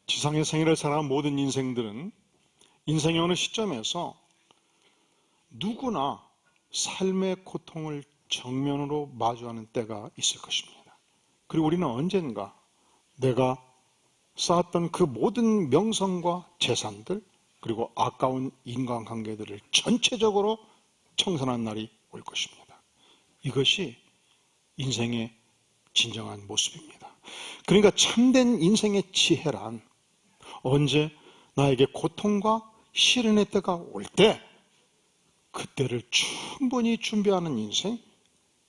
지상의 생애를 살아간 모든 인생들은 인생의 어느 시점에서 누구나 삶의 고통을 정면으로 마주하는 때가 있을 것입니다. 그리고 우리는 언젠가 내가 쌓았던 그 모든 명성과 재산들, 그리고 아까운 인간관계들을 전체적으로 청산한 날이 올 것입니다. 이것이 인생의 진정한 모습입니다. 그러니까 참된 인생의 지혜란 언제 나에게 고통과 시련의 때가 올 때 그때를 충분히 준비하는 인생,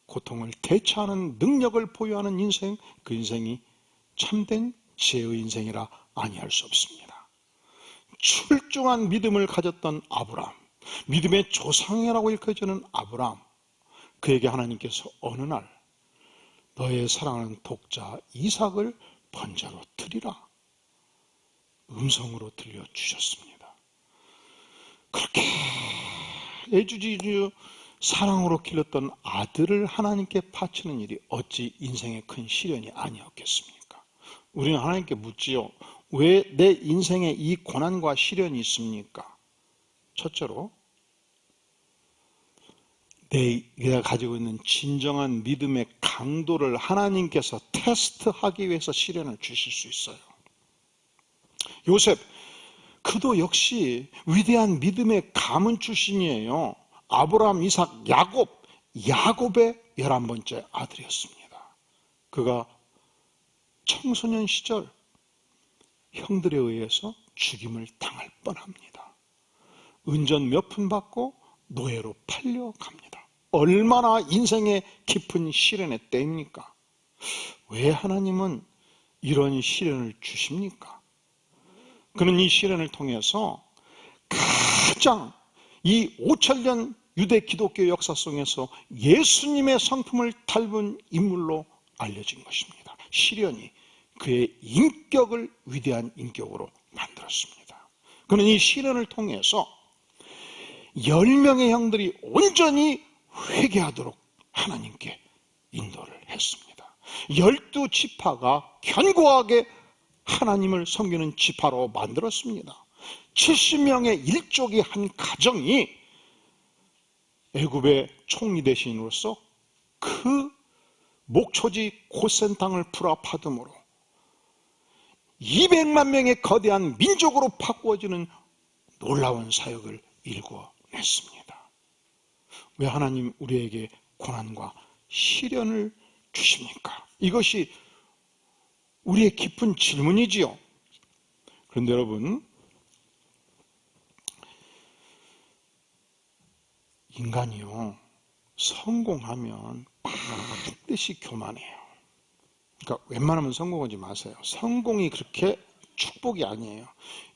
고통을 대처하는 능력을 보유하는 인생, 그 인생이 참된 지혜의 인생이라 아니할 수 없습니다. 출중한 믿음을 가졌던 아브람, 믿음의 조상이라고 일컬어지는 아브람, 그에게 하나님께서 어느 날 너의 사랑하는 독자 이삭을 번제로 드리라 음성으로 들려주셨습니다. 그렇게 애주지주 사랑으로 길렀던 아들을 하나님께 바치는 일이 어찌 인생의 큰 시련이 아니었겠습니까? 우리는 하나님께 묻지요. 왜 내 인생에 이 고난과 시련이 있습니까? 첫째로 내가 가지고 있는 진정한 믿음의 강도를 하나님께서 테스트하기 위해서 시련을 주실 수 있어요. 요셉, 그도 역시 위대한 믿음의 가문 출신이에요. 아브라함, 이삭, 야곱의 11번째 아들이었습니다. 그가 청소년 시절 형들에 의해서 죽임을 당할 뻔합니다. 은전 몇 푼 받고 노예로 팔려갑니다. 얼마나 인생의 깊은 시련의 때입니까? 왜 하나님은 이런 시련을 주십니까? 그는 이 시련을 통해서 가장 이 5천년 유대 기독교 역사 속에서 예수님의 성품을 닮은 인물로 알려진 것입니다. 시련이 그의 인격을 위대한 인격으로 만들었습니다. 그는 이 시련을 통해서 10명의 형들이 온전히 회개하도록 하나님께 인도를 했습니다. 12지파가 견고하게 하나님을 섬기는 지파로 만들었습니다. 70명의 일족이 한 가정이 애굽의 총리 대신으로서 그 목초지 고센 땅을 풀어파듬으로 200만 명의 거대한 민족으로 바꾸어지는 놀라운 사역을 일궈냈습니다. 왜 하나님 우리에게 고난과 시련을 주십니까? 이것이 우리의 깊은 질문이지요. 그런데 여러분, 인간이요, 성공하면 반드시 교만해요. 그러니까 웬만하면 성공하지 마세요. 성공이 그렇게 축복이 아니에요.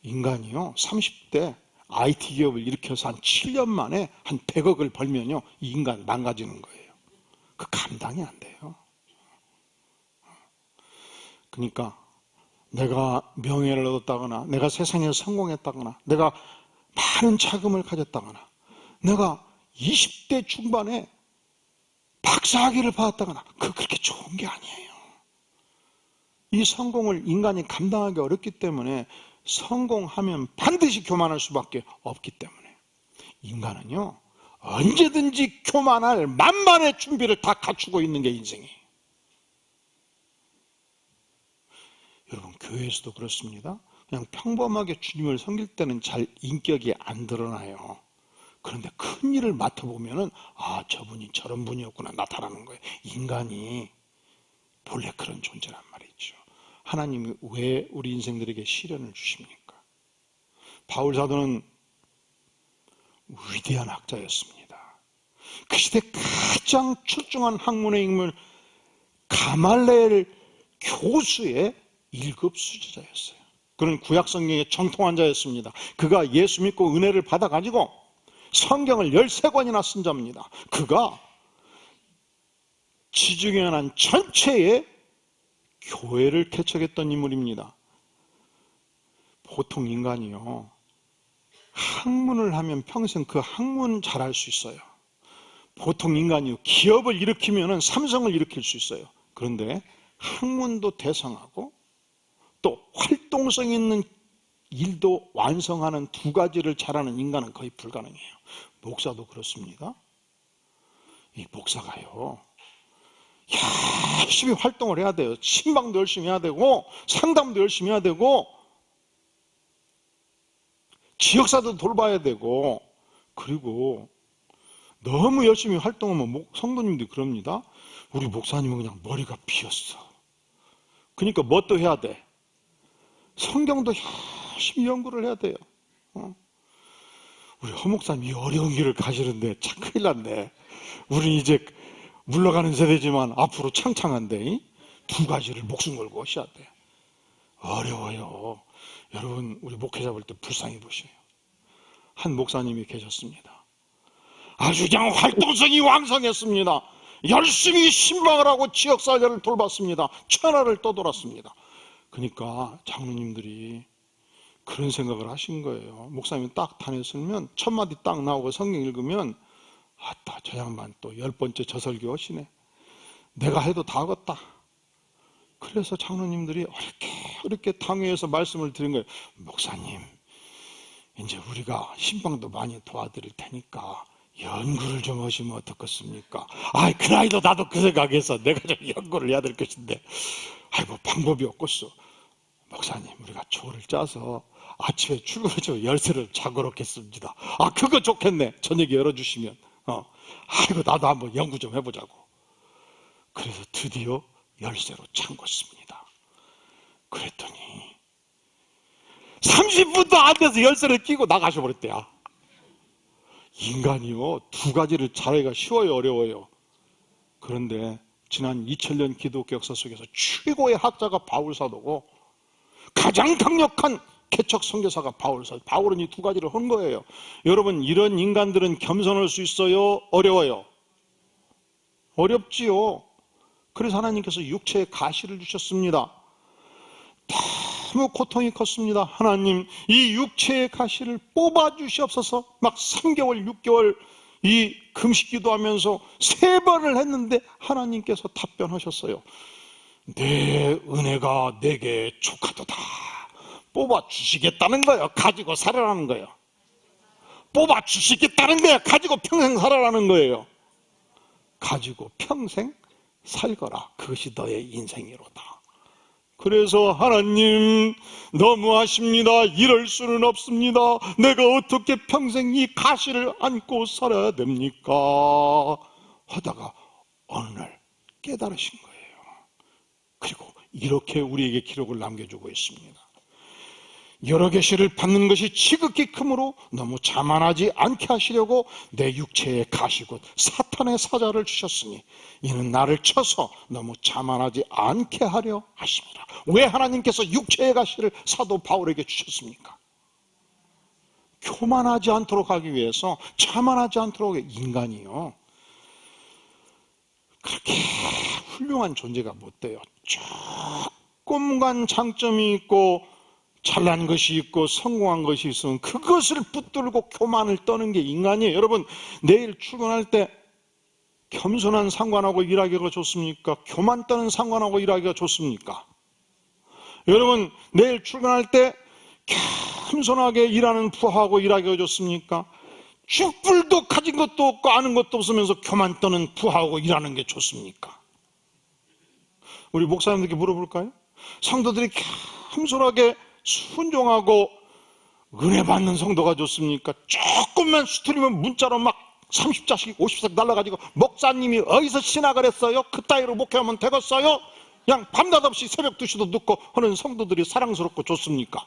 인간이요, 30대 IT 기업을 일으켜서 한 7년 만에 한 100억을 벌면요, 이 인간 망가지는 거예요. 그 감당이 안 돼요. 그러니까 내가 명예를 얻었다거나, 내가 세상에서 성공했다거나, 내가 많은 자금을 가졌다거나, 내가 20대 중반에 박사학위를 받았다거나, 그렇게 좋은 게 아니에요. 이 성공을 인간이 감당하기 어렵기 때문에 성공하면 반드시 교만할 수밖에 없기 때문에 인간은요, 언제든지 교만할 만반의 준비를 다 갖추고 있는 게 인생이에요. 여러분, 교회에서도 그렇습니다. 그냥 평범하게 주님을 섬길 때는 잘 인격이 안 드러나요. 그런데 큰 일을 맡아보면은 저분이 저런 분이었구나 나타나는 거예요. 인간이 본래 그런 존재란 말이죠. 하나님이 왜 우리 인생들에게 시련을 주십니까? 바울 사도는 위대한 학자였습니다. 그 시대 가장 출중한 학문의 인물 가말레엘 교수의 1급 수제자였어요. 그는 구약 성경의 정통한 자였습니다. 그가 예수 믿고 은혜를 받아가지고 성경을 13권이나 쓴 자입니다. 그가 지중해안 전체에 교회를 개척했던 인물입니다. 보통 인간이요, 학문을 하면 평생 그 학문 잘할 수 있어요. 보통 인간이요, 기업을 일으키면 삼성을 일으킬 수 있어요. 그런데 학문도 대성하고 또 활동성 있는 일도 완성하는 두 가지를 잘하는 인간은 거의 불가능해요. 목사도 그렇습니다. 이 목사가요, 열심히 활동을 해야 돼요. 신방도 열심히 해야 되고, 상담도 열심히 해야 되고, 지역사도 돌봐야 되고, 그리고 너무 열심히 활동하면 성도님들이 그럽니다. 우리 목사님은 그냥 머리가 비었어. 그러니까 뭐 또 해야 돼? 성경도 열심히 연구를 해야 돼요. 우리 허 목사님이 어려운 길을 가시는데 참 큰일 났네. 우린 이제 물러가는 세대지만 앞으로 창창한데 두 가지를 목숨 걸고 하셔야 돼. 어려워요. 여러분, 우리 목회자 볼 때 불쌍히 보세요. 한 목사님이 계셨습니다. 아주 그냥 활동성이 왕성했습니다. 열심히 신방을 하고 지역사회를 돌봤습니다. 천하를 떠돌았습니다. 그러니까 장로님들이 그런 생각을 하신 거예요. 목사님이 딱 다녔으면 첫 마디 딱 나오고 성경 읽으면 아따, 저 양반 또 10번째 저설교 하시네. 내가 해도 다 하겠다. 그래서 장로님들이 어렵게 당회에서 말씀을 드린 거예요. 목사님, 이제 우리가 신방도 많이 도와드릴 테니까 연구를 좀 하시면 어떻겠습니까? 그 나이도 나도 그 생각해서 내가 좀 연구를 해야 될 것인데, 뭐 방법이 없겠어. 목사님, 우리가 조를 짜서 아침에 출근해서 열쇠를 잠궈 놓겠습니다. 그거 좋겠네. 저녁에 열어주시면. 나도 한번 연구 좀 해보자고. 그래서 드디어 열쇠로 잠궜습니다. 그랬더니 30분도 안 돼서 열쇠를 끼고 나가셔버렸대요. 인간이요, 두 가지를 잘하기가 쉬워요, 어려워요? 그런데 지난 2000년 기독교 역사 속에서 최고의 학자가 바울사도고 가장 강력한 개척 선교사가 바울사도. 바울은 이 두 가지를 한 거예요. 여러분, 이런 인간들은 겸손할 수 있어요? 어려워요? 어렵지요. 그래서 하나님께서 육체에 가시를 주셨습니다. 너무 고통이 컸습니다. 하나님, 이 육체의 가시를 뽑아주시옵소서. 막 3개월, 6개월 이 금식기도 하면서 3번을 했는데 하나님께서 답변하셨어요. 내 은혜가 내게 족하도다. 뽑아주시겠다는 거예요. 가지고 살아라는 거예요. 뽑아주시겠다는 거예요. 가지고 평생 살아라는 거예요. 가지고 평생 살거라. 그것이 너의 인생이로다. 그래서 하나님, 너무하십니다. 이럴 수는 없습니다. 내가 어떻게 평생 이 가시를 안고 살아야 됩니까? 하다가 어느 날 깨달으신 거예요. 그리고 이렇게 우리에게 기록을 남겨주고 있습니다. 여러 계시를 받는 것이 지극히 크므로 너무 자만하지 않게 하시려고 내 육체의 가시 곧 사탄의 사자를 주셨으니 이는 나를 쳐서 너무 자만하지 않게 하려 하심이라. 왜 하나님께서 육체의 가시를 사도 바울에게 주셨습니까? 교만하지 않도록 하기 위해서, 자만하지 않도록. 인간이요, 그렇게 훌륭한 존재가 못 돼요. 조금간 장점이 있고 잘난 것이 있고 성공한 것이 있으면 그것을 붙들고 교만을 떠는 게 인간이에요. 여러분, 내일 출근할 때 겸손한 상관하고 일하기가 좋습니까? 교만 떠는 상관하고 일하기가 좋습니까? 여러분, 내일 출근할 때 겸손하게 일하는 부하하고 일하기가 좋습니까? 쥐뿔도 가진 것도 없고 아는 것도 없으면서 교만 떠는 부하하고 일하는 게 좋습니까? 우리 목사님들께 물어볼까요? 성도들이 겸손하게 순종하고 은혜 받는 성도가 좋습니까? 조금만 수틀리면 문자로 막 30자씩 50씩 날라가지고 목사님이 어디서 신학을 했어요? 그따위로 목회하면 되겠어요? 그냥 밤낮 없이 새벽 2시도 늦고 하는 성도들이 사랑스럽고 좋습니까?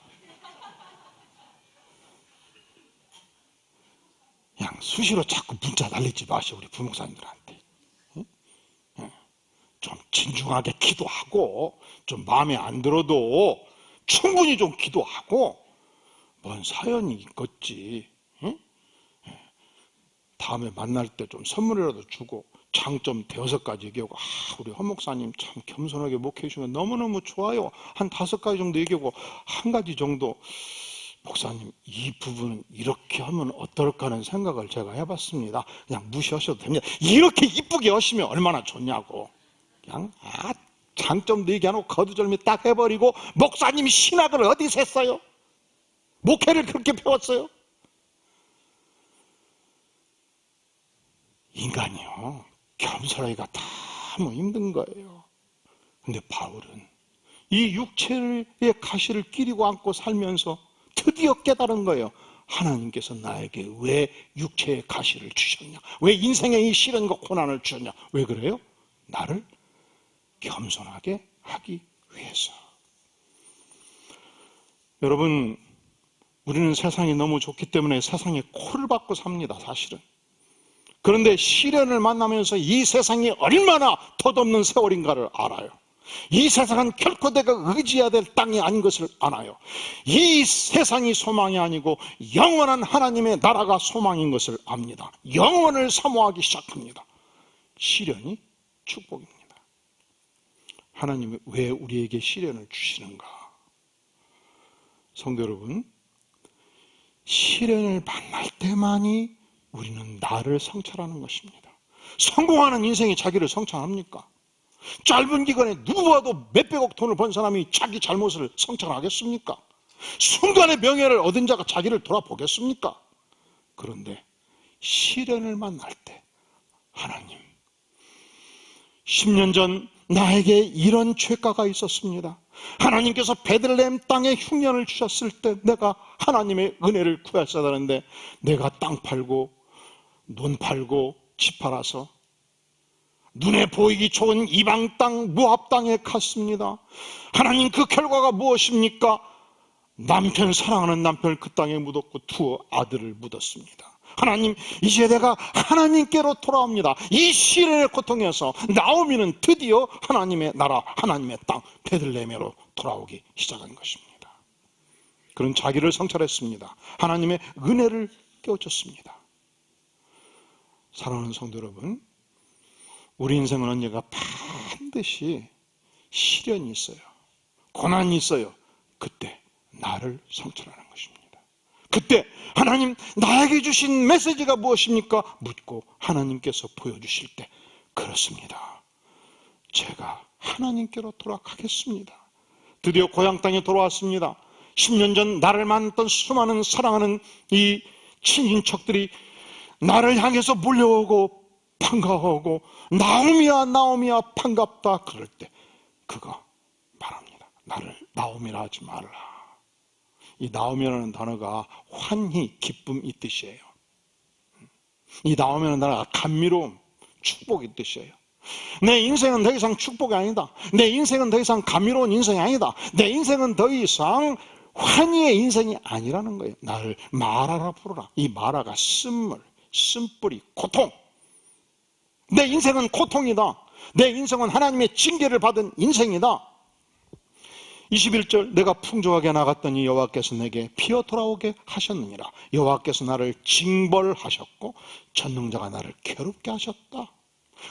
그냥 수시로 자꾸 문자 날리지 마시고 우리 부목사님들한테 좀 진중하게 기도하고, 좀 마음에 안 들어도 충분히 좀 기도하고, 뭔 사연이 있겠지. 다음에 만날 때 좀 선물이라도 주고 장점 5가지 얘기하고, 우리 허 목사님 참 겸손하게 목회해 주시면 너무너무 좋아요. 한 5가지 정도 얘기하고, 한 가지 정도 목사님 이 부분은 이렇게 하면 어떨까 하는 생각을 제가 해봤습니다. 그냥 무시하셔도 됩니다. 이렇게 이쁘게 하시면 얼마나 좋냐고. 그냥 장점도 얘기하고 거두절미 딱 해버리고 목사님이 신학을 어디서 했어요? 목회를 그렇게 배웠어요? 인간이요, 겸손하기가 너무 힘든 거예요. 근데 바울은 이 육체의 가시를 끼리고 안고 살면서 드디어 깨달은 거예요. 하나님께서 나에게 왜 육체의 가시를 주셨냐? 왜 인생의 이 시련과 고난을 주셨냐? 왜 그래요? 나를 겸손하게 하기 위해서. 여러분, 우리는 세상이 너무 좋기 때문에 세상에 코를 박고 삽니다, 사실은. 그런데 시련을 만나면서 이 세상이 얼마나 덧없는 세월인가를 알아요. 이 세상은 결코 내가 의지해야 될 땅이 아닌 것을 알아요. 이 세상이 소망이 아니고 영원한 하나님의 나라가 소망인 것을 압니다. 영원을 사모하기 시작합니다. 시련이 축복입니다. 하나님이 왜 우리에게 시련을 주시는가? 성도 여러분, 시련을 만날 때만이 우리는 나를 성찰하는 것입니다. 성공하는 인생이 자기를 성찰합니까? 짧은 기간에 누구와도 몇백억 돈을 번 사람이 자기 잘못을 성찰하겠습니까? 순간의 명예를 얻은 자가 자기를 돌아보겠습니까? 그런데 시련을 만날 때 하나님, 10년 전 나에게 이런 죄가가 있었습니다. 하나님께서 베들레헴 땅에 흉년을 주셨을 때 내가 하나님의 은혜를 구했어야 하는데 내가 땅 팔고 논 팔고 집 팔아서 눈에 보이기 좋은 이방 땅 모압 땅에 갔습니다. 하나님, 그 결과가 무엇입니까? 남편, 사랑하는 남편을 그 땅에 묻었고 두 아들을 묻었습니다. 하나님, 이제 내가 하나님께로 돌아옵니다. 이 시련의 고통에서 나오미는 드디어 하나님의 나라, 하나님의 땅 베들레헴으로 돌아오기 시작한 것입니다. 그런 자기를 성찰했습니다. 하나님의 은혜를 깨우쳤습니다. 사랑하는 성도 여러분, 우리 인생은 언젠가 반드시 시련이 있어요. 고난이 있어요. 그때 나를 성찰하는 것입니다. 그때 하나님, 나에게 주신 메시지가 무엇입니까? 묻고 하나님께서 보여주실 때, 그렇습니다, 제가 하나님께로 돌아가겠습니다. 드디어 고향 땅에 돌아왔습니다. 10년 전 나를 만났던 수많은 사랑하는 이 친인척들이 나를 향해서 몰려오고 반가워하고 나오미야 나오미야 반갑다 그럴 때 그가 말합니다. 나를 나오미라 하지 말라. 이 나오미라는 단어가 환희, 기쁨 이 뜻이에요. 이 나오미라는 단어가 감미로움, 축복 이 뜻이에요. 내 인생은 더 이상 축복이 아니다. 내 인생은 더 이상 감미로운 인생이 아니다. 내 인생은 더 이상 환희의 인생이 아니라는 거예요. 나를 마라라 부르라. 이 마라가 쓴물, 쓴뿌리, 고통. 내 인생은 고통이다. 내 인생은 하나님의 징계를 받은 인생이다. 21절, 내가 풍족하게 나갔더니 여호와께서 내게 피어 돌아오게 하셨느니라. 여호와께서 나를 징벌하셨고 전능자가 나를 괴롭게 하셨다.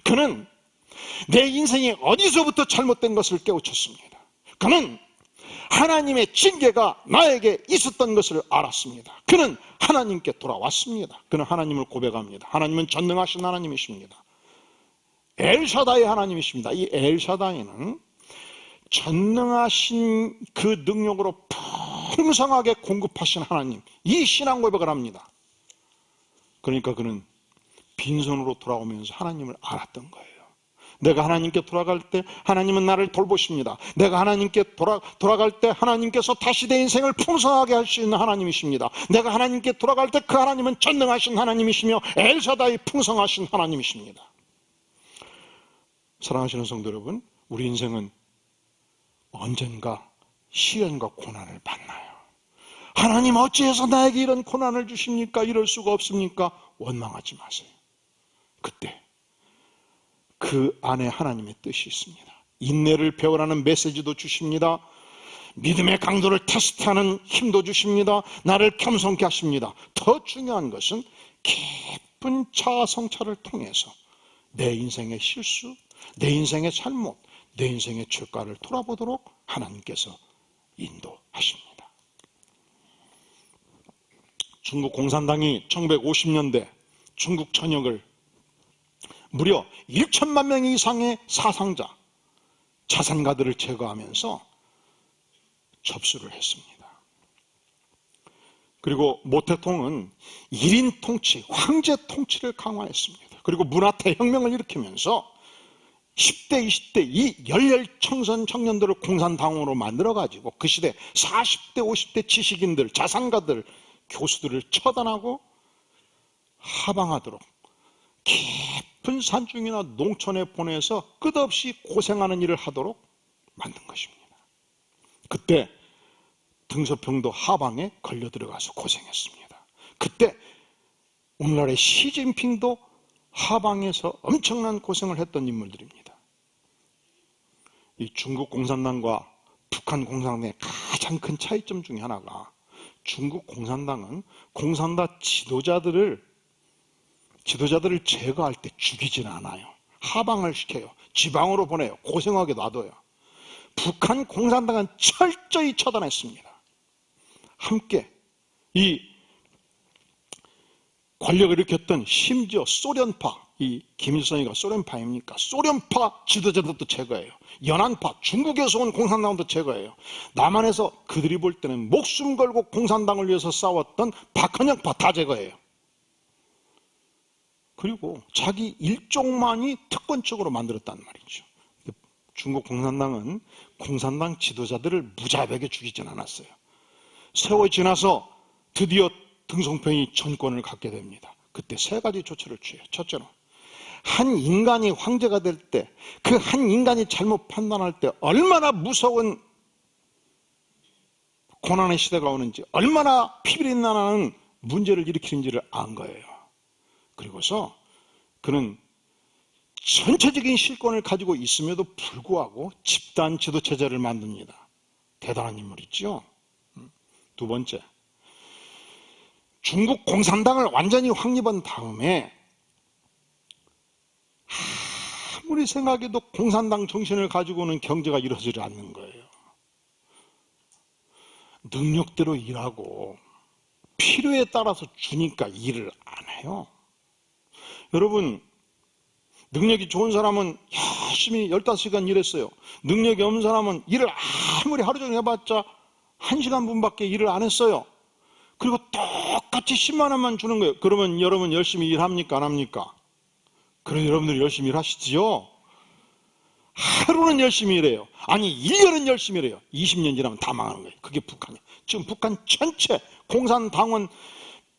그는 내 인생이 어디서부터 잘못된 것을 깨우쳤습니다. 그는 하나님의 징계가 나에게 있었던 것을 알았습니다. 그는 하나님께 돌아왔습니다. 그는 하나님을 고백합니다. 하나님은 전능하신 하나님이십니다. 엘샤다이 하나님이십니다. 이 엘샤다이는 전능하신 그 능력으로 풍성하게 공급하신 하나님, 이 신앙 고백을 합니다. 그러니까 그는 빈손으로 돌아오면서 하나님을 알았던 거예요. 내가 하나님께 돌아갈 때 하나님은 나를 돌보십니다. 내가 하나님께 돌아갈 때 하나님께서 다시 내 인생을 풍성하게 할 수 있는 하나님이십니다. 내가 하나님께 돌아갈 때 그 하나님은 전능하신 하나님이시며 엘샤다이 풍성하신 하나님이십니다. 사랑하시는 성도 여러분, 우리 인생은 언젠가 시련과 고난을 만나요. 하나님, 어찌해서 나에게 이런 고난을 주십니까? 이럴 수가 없습니까? 원망하지 마세요. 그때 그 안에 하나님의 뜻이 있습니다. 인내를 배우라는 메시지도 주십니다. 믿음의 강도를 테스트하는 힘도 주십니다. 나를 겸손케 하십니다. 더 중요한 것은 깊은 자아 성찰을 통해서 내 인생의 실수, 내 인생의 잘못, 내 인생의 죄가를 돌아보도록 하나님께서 인도하십니다. 중국 공산당이 1950년대 중국 전역을 무려 1천만 명 이상의 사상자, 자산가들을 제거하면서 접수를 했습니다. 그리고 모태통은 1인 통치, 황제 통치를 강화했습니다. 그리고 문화 대혁명을 일으키면서 10대, 20대 이 열혈청선 청년들을 공산당원으로 만들어가지고 그 시대 40대, 50대 지식인들, 자산가들, 교수들을 처단하고 하방하도록 깊은 산중이나 농촌에 보내서 끝없이 고생하는 일을 하도록 만든 것입니다. 그때 등소평도 하방에 걸려 들어가서 고생했습니다. 그때 오늘날의 시진핑도 하방에서 엄청난 고생을 했던 인물들입니다. 이 중국 공산당과 북한 공산당의 가장 큰 차이점 중에 하나가 중국 공산당은 공산당 지도자들을 제거할 때 죽이지는 않아요. 하방을 시켜요. 지방으로 보내요. 고생하게 놔둬요. 북한 공산당은 철저히 처단했습니다. 함께 이 권력을 일으켰던 심지어 소련파, 이 김일성이가 소련파입니까? 소련파 지도자들도 제거해요. 연안파, 중국에서 온 공산당도 제거해요. 남한에서 그들이 볼 때는 목숨 걸고 공산당을 위해서 싸웠던 박헌영파 다 제거해요. 그리고 자기 일족만이 특권적으로 만들었단 말이죠. 중국 공산당은 공산당 지도자들을 무자비하게 죽이진 않았어요. 세월이 지나서 드디어 등송평이 정권을 갖게 됩니다. 그때 세 가지 조처를 취해요. 첫째로, 한 인간이 황제가 될 때, 그 한 인간이 잘못 판단할 때 얼마나 무서운 고난의 시대가 오는지, 얼마나 피비린내나는 문제를 일으키는지를 안 거예요. 그리고서 그는 전체적인 실권을 가지고 있음에도 불구하고 집단 지도체제를 만듭니다. 대단한 인물이죠. 두 번째, 중국 공산당을 완전히 확립한 다음에 아무리 생각해도 공산당 정신을 가지고는 경제가 이루어지지 않는 거예요. 능력대로 일하고 필요에 따라서 주니까 일을 안 해요. 여러분, 능력이 좋은 사람은 열심히 15시간 일했어요. 능력이 없는 사람은 일을 아무리 하루 종일 해봤자 1시간 분밖에 일을 안 했어요. 그리고 똑같이 10만 원만 주는 거예요. 그러면 여러분 열심히 일합니까? 안 합니까? 그럼 여러분들이 열심히 일하시지요? 하루는 열심히 일해요. 아니 1년은 열심히 일해요. 20년 지나면 다 망하는 거예요. 그게 북한이에요. 지금 북한 전체 공산당원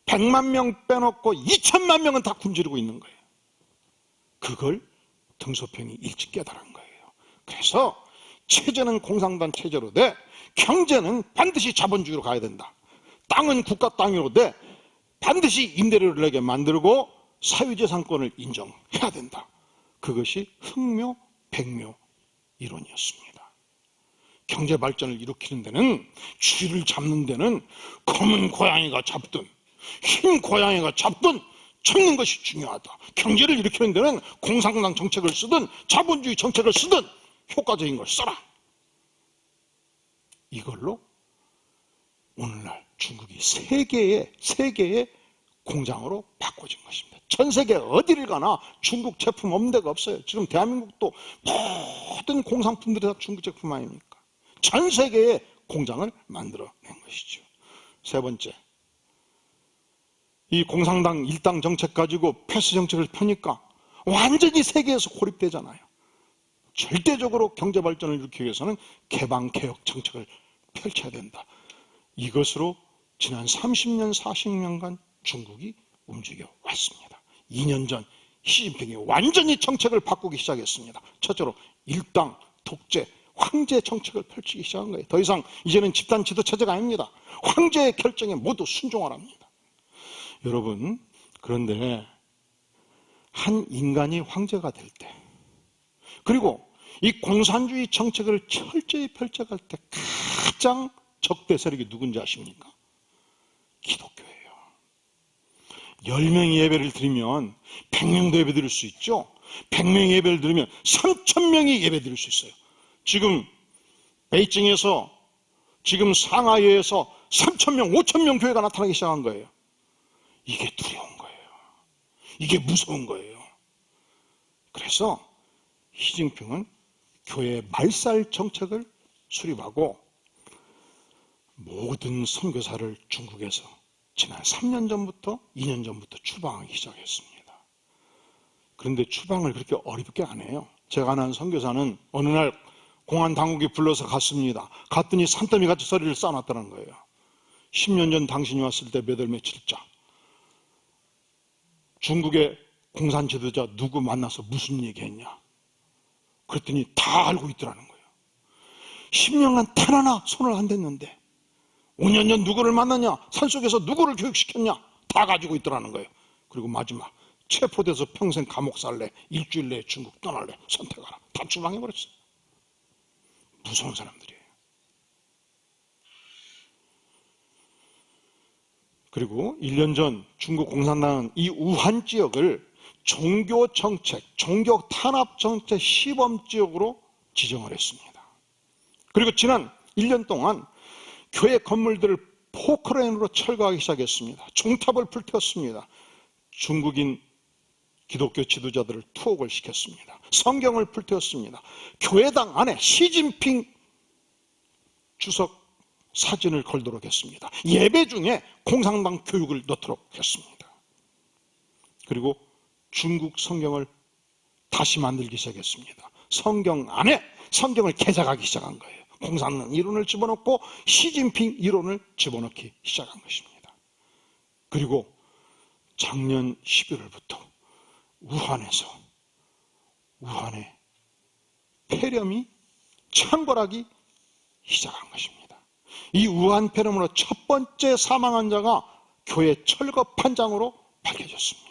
100만 명 빼놓고 2천만 명은 다 굶주리고 있는 거예요. 그걸 등소평이 일찍 깨달은 거예요. 그래서 체제는 공산당 체제로 돼, 경제는 반드시 자본주의로 가야 된다. 땅은 국가 땅으로 돼 반드시 임대료를 내게 만들고 사유재산권을 인정해야 된다. 그것이 흑묘, 백묘 이론이었습니다. 경제 발전을 일으키는 데는, 쥐를 잡는 데는 검은 고양이가 잡든 흰 고양이가 잡든 잡는 것이 중요하다. 경제를 일으키는 데는 공산당 정책을 쓰든 자본주의 정책을 쓰든 효과적인 걸 써라. 이걸로 오늘날 중국이 세계의 공장으로 바꿔진 것입니다. 전 세계 어디를 가나 중국 제품 없는 데가 없어요. 지금 대한민국도 모든 공산품들이 다 중국 제품 아닙니까? 전 세계의 공장을 만들어낸 것이죠. 세 번째, 이 공산당 일당 정책 가지고 패스 정책을 펴니까 완전히 세계에서 고립되잖아요. 절대적으로 경제 발전을 일으키기 위해서는 개방 개혁 정책을 펼쳐야 된다. 이것으로 지난 30년, 40년간 중국이 움직여 왔습니다. 2년 전 시진핑이 완전히 정책을 바꾸기 시작했습니다. 첫째로 일당, 독재, 황제 정책을 펼치기 시작한 거예요. 더 이상 이제는 집단 지도 체제가 아닙니다. 황제의 결정에 모두 순종하랍니다. 여러분, 그런데 한 인간이 황제가 될 때, 그리고 이 공산주의 정책을 철저히 펼쳐갈 때 가장 적대 세력이 누군지 아십니까? 기독교예요. 10명이 예배를 드리면 100명도 예배 드릴 수 있죠. 100명이 예배를 드리면 3,000명이 예배 드릴 수 있어요. 지금 베이징에서, 지금 상하이에서 3,000명, 5,000명 교회가 나타나기 시작한 거예요. 이게 두려운 거예요. 이게 무서운 거예요. 그래서 시진핑은 교회 말살 정책을 수립하고 모든 선교사를 중국에서 지난 3년 전부터 2년 전부터 추방하기 시작했습니다. 그런데 추방을 그렇게 어렵게 안 해요. 제가 아는 선교사는 어느 날 공안 당국이 불러서 갔습니다. 갔더니 산더미 같이 서리를 쌓아놨다는 거예요. 10년 전 당신이 왔을 때 몇 월 며칠자 중국의 공산 지도자 누구 만나서 무슨 얘기했냐. 그랬더니 다 알고 있더라는 거예요. 10년간 단 하나 손을 안 댔는데 5년 전 누구를 만났냐, 산속에서 누구를 교육시켰냐, 다 가지고 있더라는 거예요. 그리고 마지막 체포돼서 평생 감옥 살래, 일주일 내에 중국 떠날래, 선택하라. 다 추방해버렸어요. 무서운 사람들이에요. 그리고 1년 전 중국 공산당은 이 우한 지역을 종교정책, 종교 탄압 정책 시범지역으로 지정을 했습니다. 그리고 지난 1년 동안 교회 건물들을 포크레인으로 철거하기 시작했습니다. 종탑을 불태웠습니다. 중국인 기독교 지도자들을 투옥을 시켰습니다. 성경을 불태웠습니다. 교회당 안에 시진핑 주석 사진을 걸도록 했습니다. 예배 중에 공산당 교육을 넣도록 했습니다. 그리고 중국 성경을 다시 만들기 시작했습니다. 성경 안에 성경을 개작하기 시작한 거예요. 공산당 이론을 집어넣고 시진핑 이론을 집어넣기 시작한 것입니다. 그리고 작년 11월부터 우한에 폐렴이 창궐하기 시작한 것입니다. 이 우한 폐렴으로 첫 번째 사망 환자가 교회 철거판장으로 밝혀졌습니다.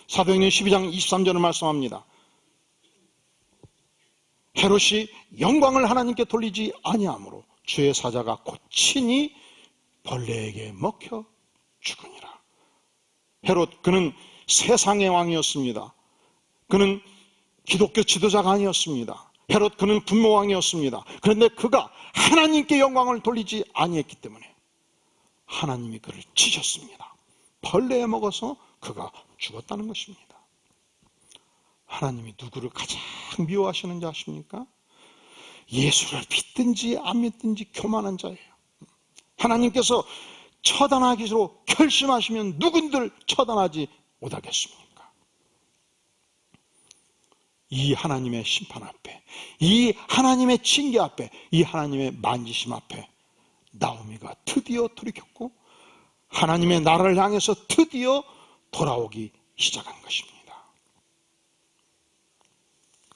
사도행전 12장 23절을 말씀합니다. 헤롯이 영광을 하나님께 돌리지 아니하므로 주의 사자가 곧 친히 벌레에게 먹혀 죽으니라. 헤롯, 그는 세상의 왕이었습니다. 그는 기독교 지도자가 아니었습니다. 헤롯, 그는 분모왕이었습니다. 그런데 그가 하나님께 영광을 돌리지 아니했기 때문에 하나님이 그를 치셨습니다. 벌레에 먹어서 그가 죽었다는 것입니다. 하나님이 누구를 가장 미워하시는지 아십니까? 예수를 믿든지 안 믿든지 교만한 자예요. 하나님께서 처단하기로 결심하시면 누군들 처단하지 못하겠습니까? 이 하나님의 심판 앞에, 이 하나님의 징계 앞에, 이 하나님의 만지심 앞에 나오미가 드디어 돌이켰고 하나님의 나라를 향해서 드디어 돌아오기 시작한 것입니다.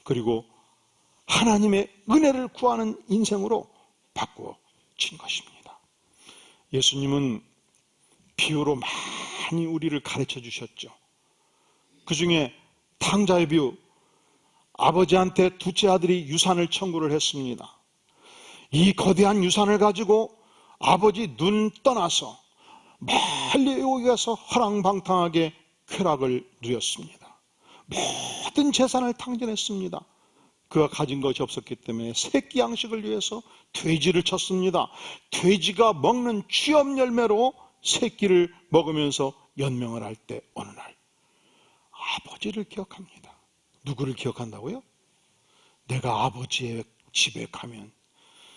그리고 하나님의 은혜를 구하는 인생으로 바꾸어진 것입니다. 예수님은 비유로 많이 우리를 가르쳐 주셨죠. 그 중에 탕자의 비유, 아버지한테 둘째 아들이 유산을 청구를 했습니다. 이 거대한 유산을 가지고 아버지 눈 떠나서 멀리 여기 가서 허랑방탕하게 쾌락을 누렸습니다. 모든 재산을 탕진했습니다. 그가 가진 것이 없었기 때문에 새끼 양식을 위해서 돼지를 쳤습니다. 돼지가 먹는 쥐엄 열매로 새끼를 먹으면서 연명을 할 때 어느 날 아버지를 기억합니다. 누구를 기억한다고요? 내가 아버지의 집에 가면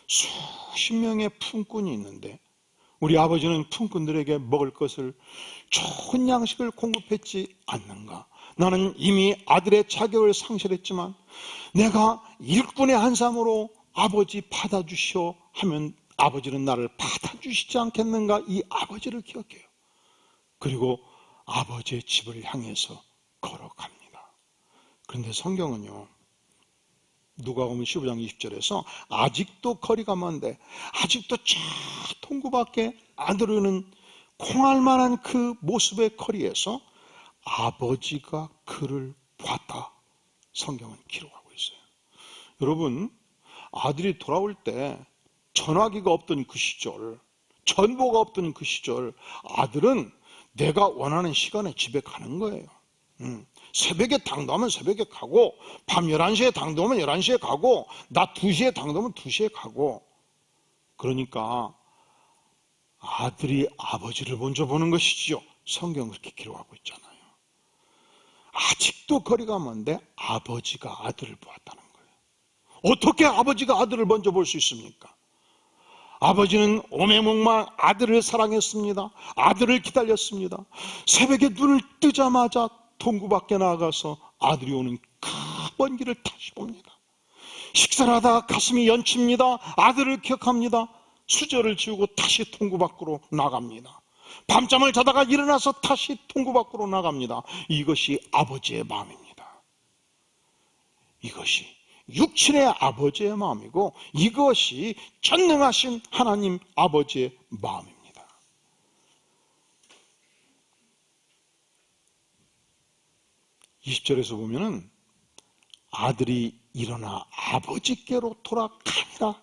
수십 명의 품꾼이 있는데 우리 아버지는 품꾼들에게 먹을 것을 좋은 양식을 공급했지 않는가? 나는 이미 아들의 자격을 상실했지만 내가 일꾼의 한 사람으로 아버지 받아주시오 하면 아버지는 나를 받아주시지 않겠는가? 이 아버지를 기억해요. 그리고 아버지의 집을 향해서 걸어갑니다. 그런데 성경은요, 누가복음 15장 20절에서 아직도 거리가 먼데 아직도 저 통구밖에 안 들어오는 콩알만한 그 모습의 거리에서 아버지가 그를 봤다. 성경은 기록하고 있어요. 여러분, 아들이 돌아올 때 전화기가 없던 그 시절, 전보가 없던 그 시절, 아들은 내가 원하는 시간에 집에 가는 거예요. 새벽에 당도하면 새벽에 가고, 밤 11시에 당도하면 11시에 가고, 낮 2시에 당도하면 2시에 가고. 그러니까 아들이 아버지를 먼저 보는 것이지요. 성경은 그렇게 기록하고 있잖아요. 아직도 거리가 먼데 아버지가 아들을 보았다는 거예요. 어떻게 아버지가 아들을 먼저 볼 수 있습니까? 아버지는 오매목마 아들을 사랑했습니다. 아들을 기다렸습니다. 새벽에 눈을 뜨자마자 동구 밖에 나가서 아들이 오는 그 먼 길을 다시 봅니다. 식사를 하다가 가슴이 연칩니다. 아들을 기억합니다. 수저를 지우고 다시 동구 밖으로 나갑니다. 밤잠을 자다가 일어나서 다시 동구 밖으로 나갑니다. 이것이 아버지의 마음입니다. 이것이 육신의 아버지의 마음이고 이것이 전능하신 하나님 아버지의 마음입니다. (20절에서) 보면은 아들이 일어나 아버지께로 돌아가니라.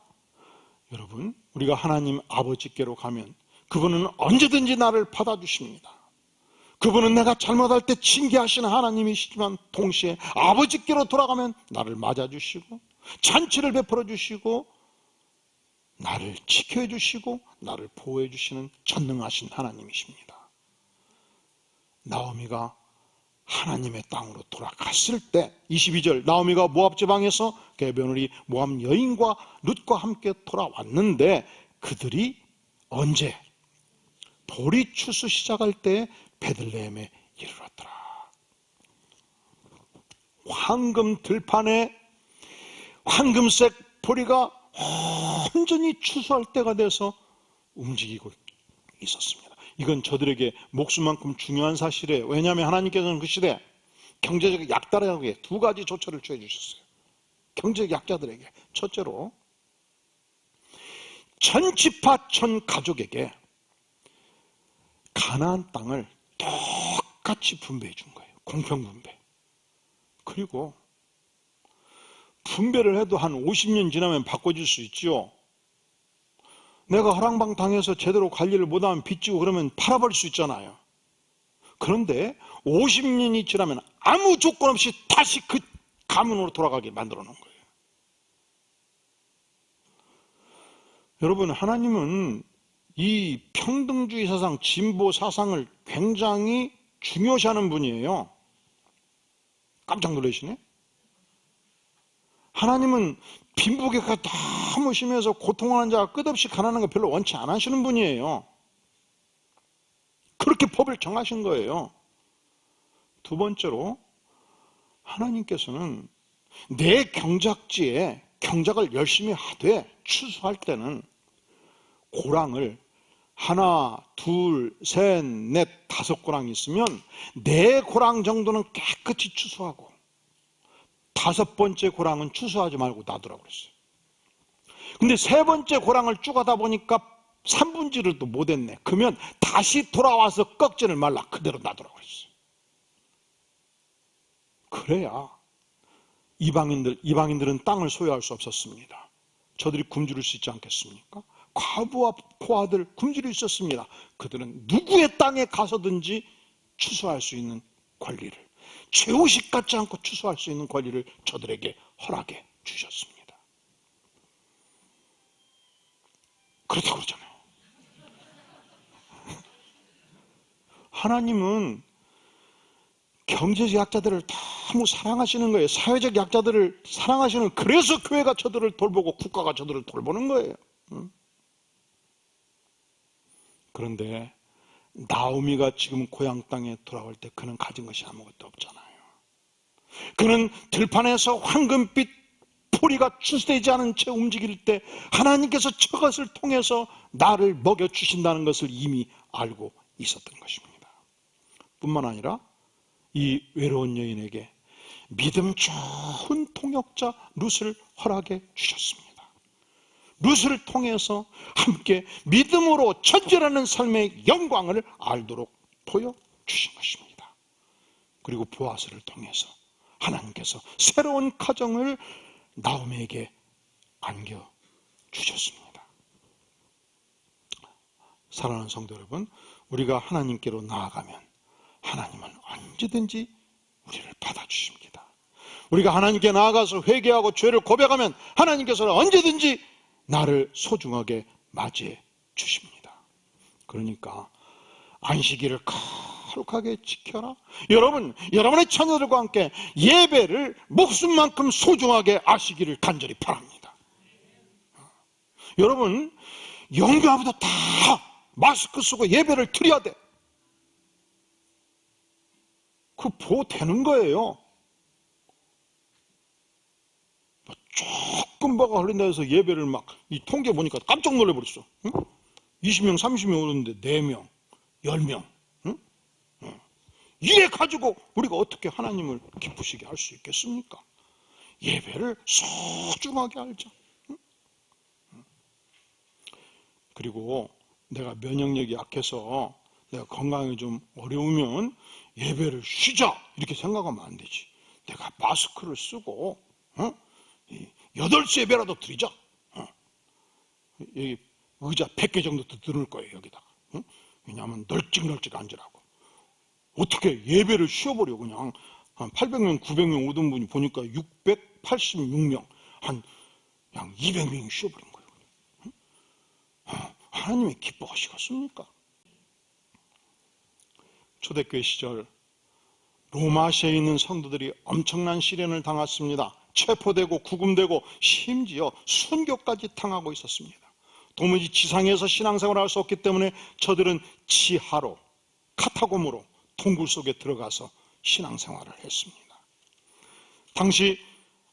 여러분, 우리가 하나님 아버지께로 가면 그분은 언제든지 나를 받아주십니다. 그분은 내가 잘못할 때 징계하시는 하나님이시지만 동시에 아버지께로 돌아가면 나를 맞아주시고 잔치를 베풀어 주시고 나를 지켜해 주시고 나를 보호해 주시는 전능하신 하나님이십니다. 나오미가 하나님의 땅으로 돌아갔을 때 22절, 나오미가 모압 지방에서 그의 며느리 모압 여인과 룻과 함께 돌아왔는데 그들이 언제? 보리 추수 시작할 때 베들레헴에 이르렀더라. 황금 들판에 황금색 보리가 온전히 추수할 때가 돼서 움직이고 있었습니다. 이건 저들에게 목숨만큼 중요한 사실이에요. 왜냐하면 하나님께서는 그 시대 경제적 약자들에게 두 가지 조처를 취해 주셨어요. 경제적 약자들에게 첫째로 전 지파 전 가족에게 가나안 땅을 똑같이 분배해 준 거예요. 공평 분배. 그리고 분배를 해도 한 50년 지나면 바꿔줄 수 있죠. 내가 허랑방 당해서 제대로 관리를 못하면 빚지고 그러면 팔아버릴 수 있잖아요. 그런데 50년이 지나면 아무 조건 없이 다시 그 가문으로 돌아가게 만들어 놓은 거예요. 여러분, 하나님은 이 평등주의 사상, 진보 사상을 굉장히 중요시하는 분이에요. 깜짝 놀라시네. 하나님은 빈부격차가 너무 심해서 고통하는 자가 끝없이 가난한 거 별로 원치 안 하시는 분이에요. 그렇게 법을 정하신 거예요. 두 번째로 하나님께서는 내 경작지에 경작을 열심히 하되 추수할 때는 고랑을 하나, 둘, 셋, 넷, 다섯 고랑 있으면 네 고랑 정도는 깨끗이 추수하고 다섯 번째 고랑은 추수하지 말고 놔두라고 그랬어요. 근데 세 번째 고랑을 쭉 하다 보니까 3분지를 또 못했네. 그러면 다시 돌아와서 꺾지를 말라. 그대로 놔두라고 그랬어요. 그래야 이방인들은 땅을 소유할 수 없었습니다. 저들이 굶주릴 수 있지 않겠습니까? 과부와 포화들 굶주릴 수 있었습니다. 그들은 누구의 땅에 가서든지 추수할 수 있는 권리를, 죄의식 갖지 않고 추수할 수 있는 권리를 저들에게 허락해 주셨습니다. 그렇다고 그러잖아요. 하나님은 경제적 약자들을 너무 사랑하시는 거예요. 사회적 약자들을 사랑하시는, 그래서 교회가 저들을 돌보고 국가가 저들을 돌보는 거예요. 그런데 나오미가 지금 고향 땅에 돌아올 때 그는 가진 것이 아무것도 없잖아요. 그는 들판에서 황금빛 포리가 추수되지 않은 채 움직일 때 하나님께서 저것을 통해서 나를 먹여주신다는 것을 이미 알고 있었던 것입니다. 뿐만 아니라 이 외로운 여인에게 믿음 좋은 통역자 룻을 허락해 주셨습니다. 룻을 통해서 함께 믿음으로 전진하는 삶의 영광을 알도록 보여주신 것입니다. 그리고 보아스를 통해서 하나님께서 새로운 가정을 나오미에게 안겨주셨습니다. 사랑하는 성도 여러분, 우리가 하나님께로 나아가면 하나님은 언제든지 우리를 받아주십니다. 우리가 하나님께 나아가서 회개하고 죄를 고백하면 하나님께서는 언제든지 나를 소중하게 맞이해 주십니다. 그러니까 안식일을 거룩하게 지켜라. 여러분, 여러분의 자녀들과 함께 예배를 목숨만큼 소중하게 아시기를 간절히 바랍니다. 여러분, 영교하고도 다 마스크 쓰고 예배를 드려야 돼. 그 보되는 거예요. 조금 뭐가 흘린다 해서 예배를 막, 이 통계 보니까 깜짝 놀라버렸어. 응? 20명, 30명 오는데 4명, 10명. 응? 이래 가지고 우리가 어떻게 하나님을 기쁘시게 할 수 있겠습니까? 예배를 소중하게 알자. 응? 그리고 내가 면역력이 약해서 내가 건강이 좀 어려우면 예배를 쉬자 이렇게 생각하면 안 되지. 내가 마스크를 쓰고 8시 예배라도 드리자. 여기 의자 100개 정도 드릴 거예요, 여기다가. 왜냐하면 널찍널찍 앉으라고. 어떻게 예배를 쉬어버려. 그냥 한 800명 900명 오던 분이 보니까 686명 한 200명이 쉬어버린 거예요. 하나님이 기뻐하시겠습니까? 초대교회 시절 로마시아에 있는 성도들이 엄청난 시련을 당했습니다. 체포되고 구금되고 심지어 순교까지 당하고 있었습니다. 도무지 지상에서 신앙생활을 할 수 없기 때문에 저들은 지하로 카타콤으로 동굴 속에 들어가서 신앙생활을 했습니다. 당시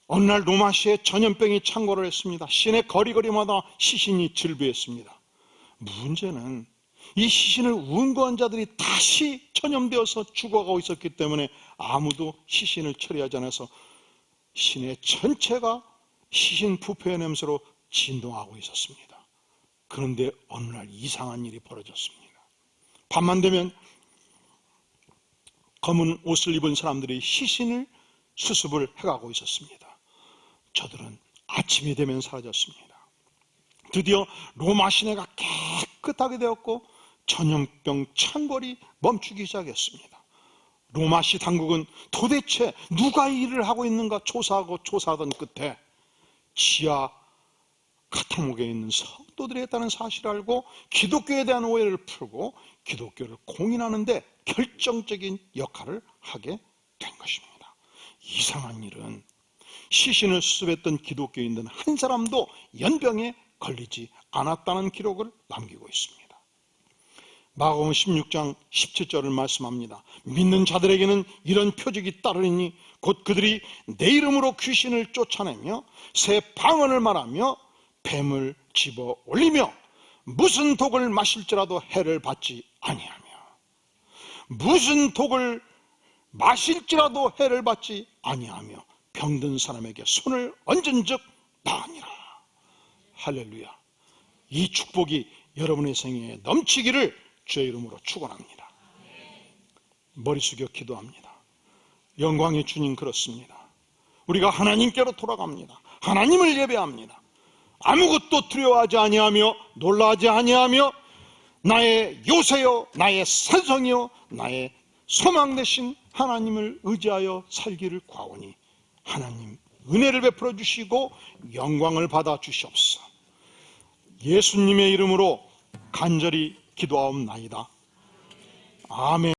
어느 날 로마시아에 전염병이 창궐을 했습니다. 시내 거리거리마다 시신이 즐비했습니다. 문제는 이 시신을 운구한 자들이 다시 전염되어서 죽어가고 있었기 때문에 아무도 시신을 처리하지 않아서 시내 전체가 시신 부패의 냄새로 진동하고 있었습니다. 그런데 어느 날 이상한 일이 벌어졌습니다. 밤만 되면 검은 옷을 입은 사람들이 시신을 수습을 해가고 있었습니다. 저들은 아침이 되면 사라졌습니다. 드디어 로마 시내가 깨끗하게 되었고 전염병 창궐이 멈추기 시작했습니다. 로마시 당국은 도대체 누가 이 일을 하고 있는가 조사하고 조사하던 끝에 지하 카타콤에 있는 성도들이 했다는 사실을 알고 기독교에 대한 오해를 풀고 기독교를 공인하는데 결정적인 역할을 하게 된 것입니다. 이상한 일은 시신을 수습했던 기독교인들 한 사람도 연병에 걸리지 않았다는 기록을 남기고 있습니다. 마가복음 16장 17절을 말씀합니다. 믿는 자들에게는 이런 표적이 따르니 곧 그들이 내 이름으로 귀신을 쫓아내며 새 방언을 말하며 뱀을 집어 올리며 무슨 독을 마실지라도 해를 받지 아니하며 무슨 독을 마실지라도 해를 받지 아니하며 병든 사람에게 손을 얹은 즉 나으니라. 할렐루야. 이 축복이 여러분의 생애에 넘치기를 주의 이름으로 축원합니다. 머리 숙여 기도합니다. 영광의 주님, 그렇습니다. 우리가 하나님께로 돌아갑니다. 하나님을 예배합니다. 아무것도 두려워하지 아니하며 놀라지 아니하며 나의 요새요 나의 산성이요 나의 소망 되신 하나님을 의지하여 살기를 구하오니 하나님 은혜를 베풀어 주시고 영광을 받아 주시옵소서. 예수님의 이름으로 간절히 기도하옵나이다. 아멘.